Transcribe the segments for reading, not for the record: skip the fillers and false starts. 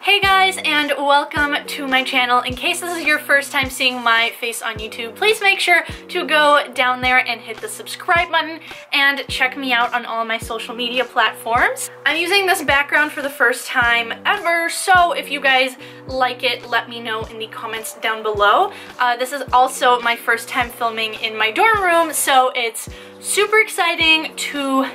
Hey guys, and welcome to my channel. In case this is your first time seeing my face on YouTube, please make sure to go down there and hit the subscribe button and check me out on all my social media platforms. I'm using this background for the first time ever, so if you guys like it, let me know in the comments down below. This is also my first time filming in my dorm room, so it's super exciting to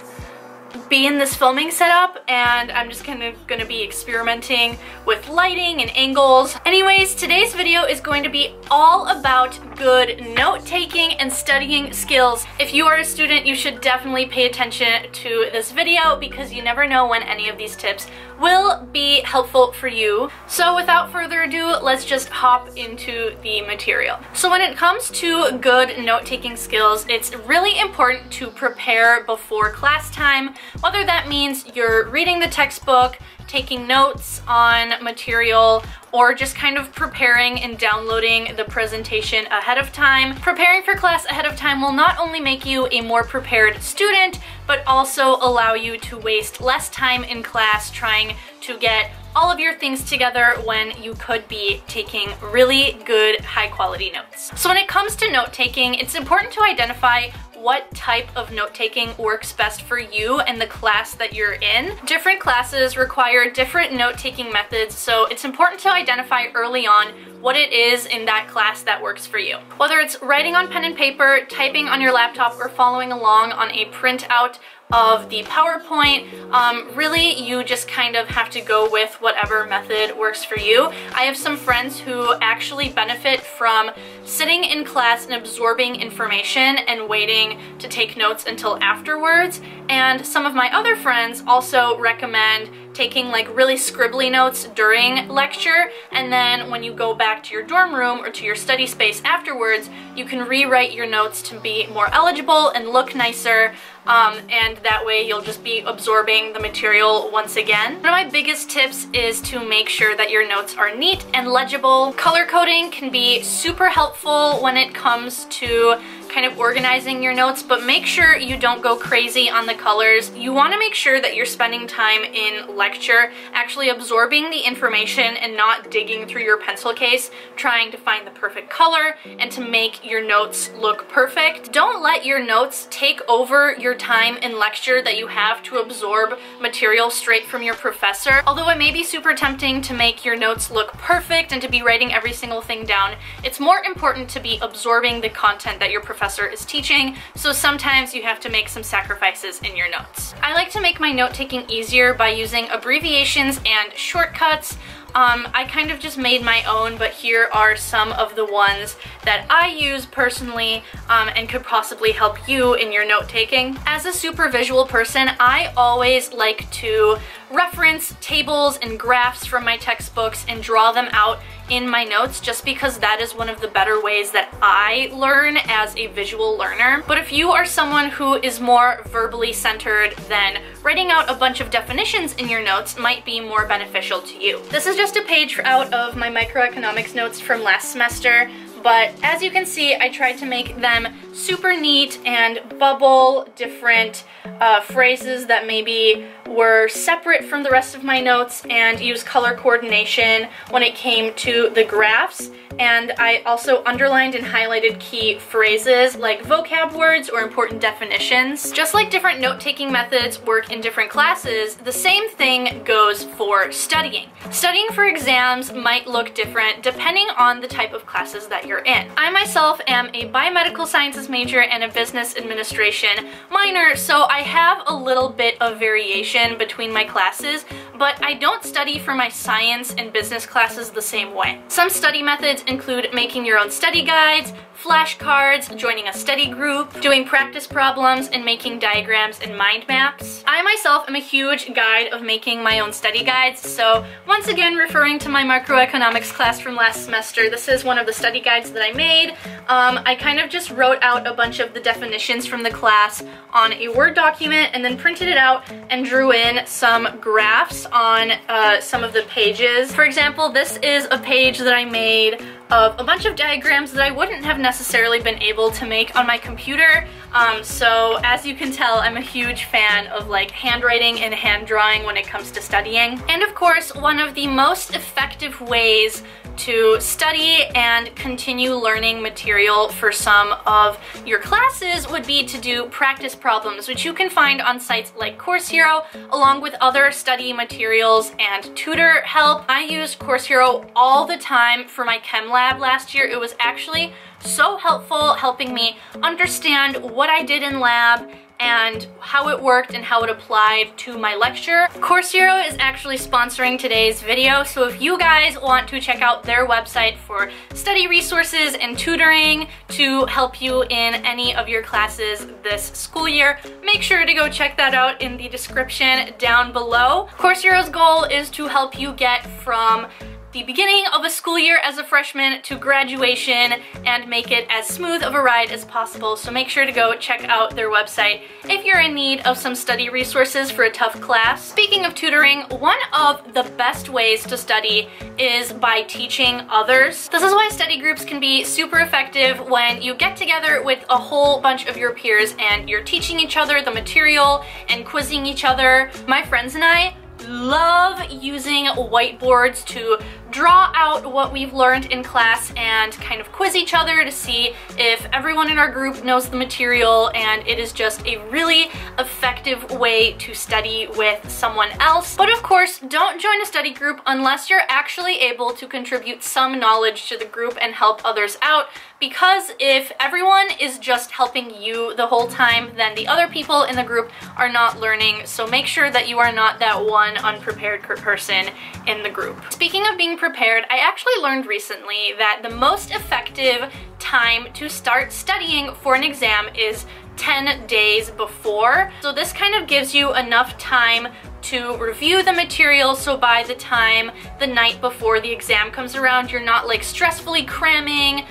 be in this filming setup, and I'm just kind of gonna be experimenting with lighting and angles. Anyways, today's video is going to be all about good note-taking and studying skills. If you are a student, you should definitely pay attention to this video because you never know when any of these tips will be helpful for you. So without further ado, let's just hop into the material. So when it comes to good note-taking skills, it's really important to prepare before class time, whether that means you're reading the textbook, taking notes on material, or just kind of preparing and downloading the presentation ahead of time. Preparing for class ahead of time will not only make you a more prepared student, but also allow you to waste less time in class trying to get all of your things together when you could be taking really good, high-quality notes. So when it comes to note-taking, it's important to identify what type of note-taking works best for you and the class that you're in. Different classes require different note-taking methods, so it's important to identify early on what it is in that class that works for you. Whether it's writing on pen and paper, typing on your laptop, or following along on a printout of the PowerPoint, really you just kind of have to go with whatever method works for you. I have some friends who actually benefit from sitting in class and absorbing information and waiting to take notes until afterwards, and some of my other friends also recommend taking like really scribbly notes during lecture, and then when you go back to your dorm room or to your study space afterwards, you can rewrite your notes to be more eligible and look nicer, and that way you'll just be absorbing the material once again. One of my biggest tips is to make sure that your notes are neat and legible. Color coding can be super helpful when it comes to kind of organizing your notes, but make sure you don't go crazy on the colors. You want to make sure that you're spending time in lecture actually absorbing the information and not digging through your pencil case trying to find the perfect color and to make your notes look perfect. Don't let your notes take over your time in lecture that you have to absorb material straight from your professor. Although it may be super tempting to make your notes look perfect and to be writing every single thing down, it's more important to be absorbing the content that your professor is teaching, so sometimes you have to make some sacrifices in your notes. I like to make my note-taking easier by using abbreviations and shortcuts. I kind of just made my own, but here are some of the ones that I use personally and could possibly help you in your note-taking. As a super visual person, I always like to reference tables and graphs from my textbooks and draw them out in my notes, just because that is one of the better ways that I learn as a visual learner. But if you are someone who is more verbally centered, then writing out a bunch of definitions in your notes might be more beneficial to you. This is just a page out of my microeconomics notes from last semester, but as you can see, I tried to make them super neat and bubble different phrases that maybe were separate from the rest of my notes, and use color coordination when it came to the graphs. And I also underlined and highlighted key phrases like vocab words or important definitions. Just like different note-taking methods work in different classes, the same thing goes for studying. Studying for exams might look different depending on the type of classes that you're in. I myself am a biomedical sciences major and a business administration minor, so I have a little bit of variation between my classes, but I don't study for my science and business classes the same way. Some study methods include making your own study guides, flashcards, joining a study group, doing practice problems, and making diagrams and mind maps. I myself am a huge guide of making my own study guides, so once again referring to my microeconomics class from last semester, this is one of the study guides that I made. I kind of just wrote out a bunch of the definitions from the class on a Word document and then printed it out and drew in some graphs on some of the pages. For example, this is a page that I made of a bunch of diagrams that I wouldn't have necessarily been able to make on my computer. So as you can tell, I'm a huge fan of like handwriting and hand drawing when it comes to studying. And of course, one of the most effective ways to study and continue learning material for some of your classes would be to do practice problems, which you can find on sites like Course Hero, along with other study materials and tutor help. I used Course Hero all the time for my chem lab last year. It was actually so helpful, helping me understand what I did in lab and how it worked and how it applied to my lecture. Course Hero is actually sponsoring today's video, so if you guys want to check out their website for study resources and tutoring to help you in any of your classes this school year, make sure to go check that out in the description down below. Course Hero's goal is to help you get from the beginning of a school year as a freshman to graduation and make it as smooth of a ride as possible. So make sure to go check out their website if you're in need of some study resources for a tough class. Speaking of tutoring, one of the best ways to study is by teaching others. This is why study groups can be super effective when you get together with a whole bunch of your peers and you're teaching each other the material and quizzing each other. My friends and I love using whiteboards to draw out what we've learned in class and kind of quiz each other to see if everyone in our group knows the material, and it is just a really effective way to study with someone else. But of course, don't join a study group unless you're actually able to contribute some knowledge to the group and help others out, because if everyone is just helping you the whole time, then the other people in the group are not learning. So make sure that you are not that one unprepared person in the group. Speaking of being prepared, I actually learned recently that the most effective time to start studying for an exam is 10 days before. So this kind of gives you enough time to review the material, so by the time the night before the exam comes around, you're not like stressfully cramming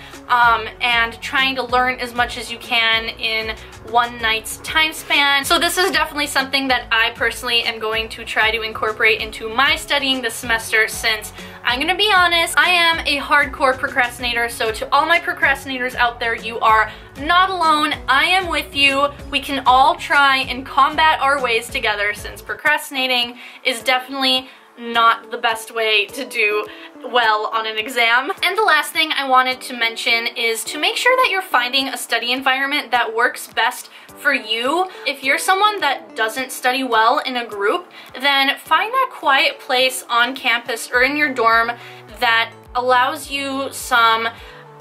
and trying to learn as much as you can in one night's time span. So this is definitely something that I personally am going to try to incorporate into my studying this semester, since I'm gonna be honest, I am a hardcore procrastinator. So to all my procrastinators out there, you are not alone. I am with you. We can all try and combat our ways together, since procrastinating is definitely not the best way to do well on an exam. And the last thing I wanted to mention is to make sure that you're finding a study environment that works best for you. If you're someone that doesn't study well in a group, then find that quiet place on campus or in your dorm that allows you some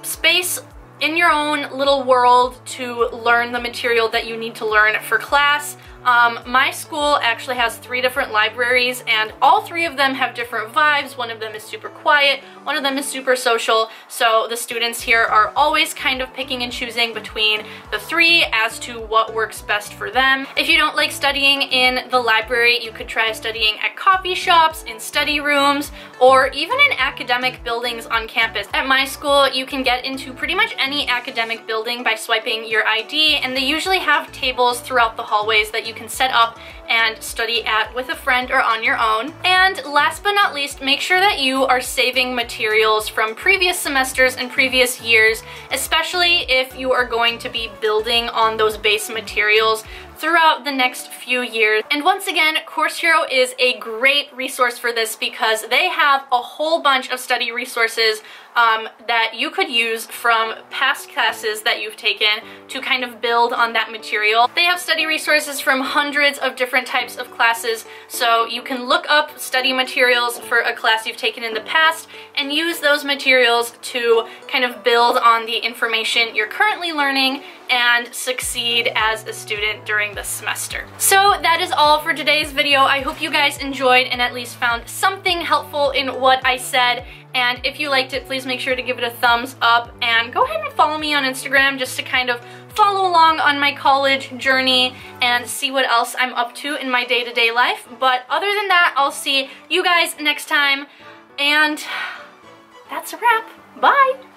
space in your own little world to learn the material that you need to learn for class. My school actually has 3 different libraries, and all 3 of them have different vibes. One of them is super quiet, one of them is super social, so the students here are always kind of picking and choosing between the 3 as to what works best for them. If you don't like studying in the library, you could try studying at coffee shops, in study rooms, or even in academic buildings on campus. At my school, you can get into pretty much any academic building by swiping your ID, and they usually have tables throughout the hallways that you can set up and study at with a friend or on your own. And last but not least, make sure that you are saving materials from previous semesters and previous years, especially if you are going to be building on those base materials throughout the next few years. And once again, Course Hero is a great resource for this, because they have a whole bunch of study resources that you could use from past classes that you've taken to kind of build on that material. They have study resources from hundreds of different types of classes, so you can look up study materials for a class you've taken in the past and use those materials to kind of build on the information you're currently learning and succeed as a student during the semester. So that is all for today's video. I hope you guys enjoyed and at least found something helpful in what I said. And if you liked it, please make sure to give it a thumbs up, and go ahead and follow me on Instagram just to kind of follow along on my college journey and see what else I'm up to in my day-to-day life. But other than that, I'll see you guys next time, and that's a wrap. Bye!